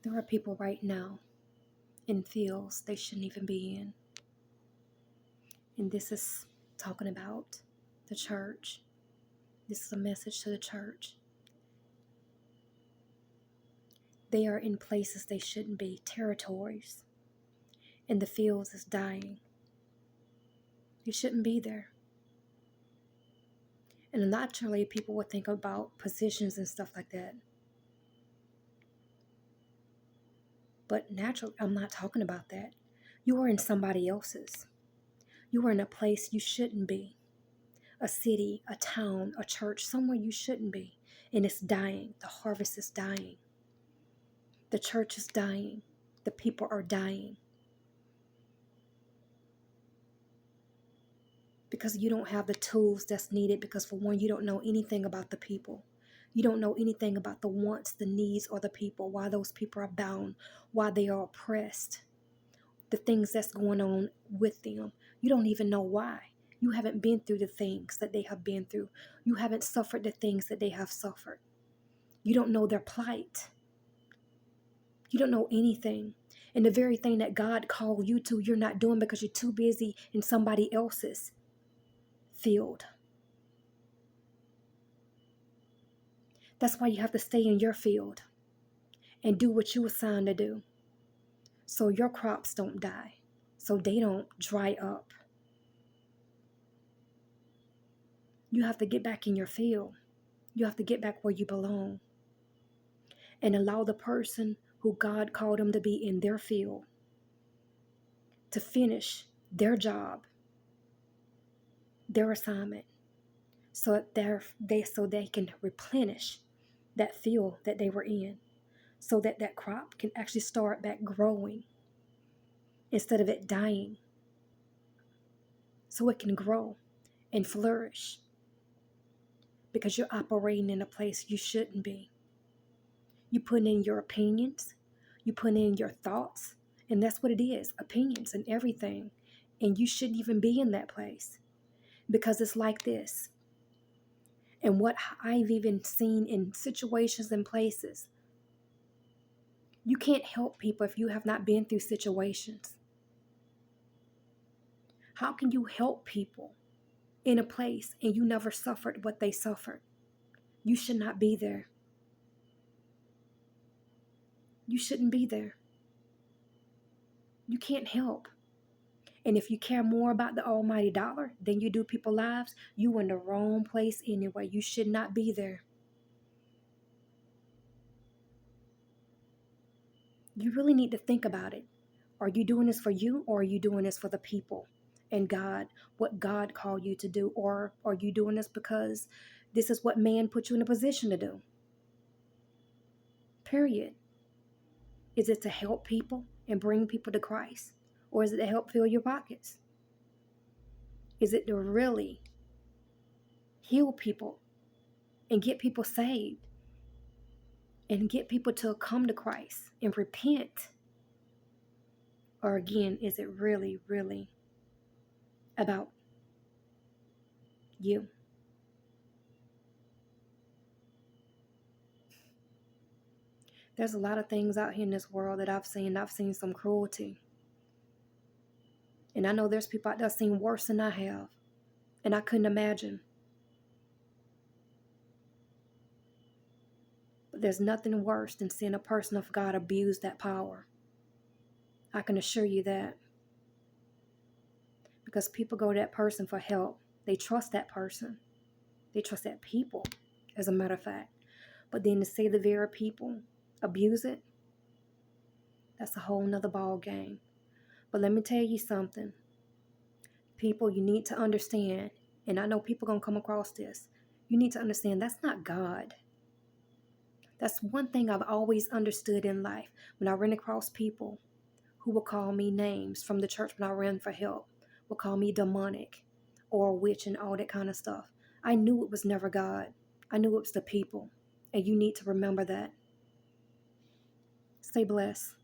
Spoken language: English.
There are people right now in fields they shouldn't even be in. And this is talking about the church. This is a message to the church. They are in places they shouldn't be, territories, and the fields is dying. They shouldn't be there. And naturally, people would think about positions and stuff like that. But naturally, I'm not talking about that. You are in somebody else's. You are in a place you shouldn't be. A city, a town, a church, somewhere you shouldn't be. And it's dying. The harvest is dying. The church is dying. The people are dying. Because you don't have the tools that's needed. Because for one, you don't know anything about the people. You don't know anything about the wants, the needs, or the people. Why those people are bound. Why they are oppressed. The things that's going on with them. You don't even know why. You haven't been through the things that they have been through. You haven't suffered the things that they have suffered. You don't know their plight. You don't know anything. And the very thing that God called you to, you're not doing because you're too busy in somebody else's field. That's why you have to stay in your field and do what you were assigned to do. So your crops don't die. So they don't dry up. You have to get back in your field. You have to get back where you belong. And allow the person who God called them to be in their field to finish their job, their assignment, so they can replenish that field that they were in, so that that crop can actually start back growing instead of it dying, so it can grow and flourish, because you're operating in a place you shouldn't be. You put in your opinions, you put in your thoughts, and that's what it is, opinions and everything. And you shouldn't even be in that place, because it's like this. And what I've even seen in situations and places, you can't help people if you have not been through situations. How can you help people in a place and you never suffered what they suffered? You should not be there. You shouldn't be there. You can't help. And if you care more about the almighty dollar than you do people's lives, you in the wrong place anyway. You should not be there. You really need to think about it. Are you doing this for you, or are you doing this for the people and God, what God called you to do? Or are you doing this because this is what man put you in a position to do? Period. Is it to help people and bring people to Christ? Or is it to help fill your pockets? Is it to really heal people and get people saved and get people to come to Christ and repent? Or again, is it really, really about you? There's a lot of things out here in this world that I've seen. I've seen some cruelty. And I know there's people out there seen worse than I have. And I couldn't imagine. But there's nothing worse than seeing a person of God abuse that power. I can assure you that. Because people go to that person for help. They trust that person. They trust that people, as a matter of fact. But then to see the very people abuse it, that's a whole nother ball game. But let me tell you something. People, you need to understand, and I know people going to come across this. You need to understand that's not God. That's one thing I've always understood in life. When I ran across people who would call me names from the church when I ran for help, would call me demonic or a witch and all that kind of stuff, I knew it was never God. I knew it was the people. And you need to remember that. Stay blessed.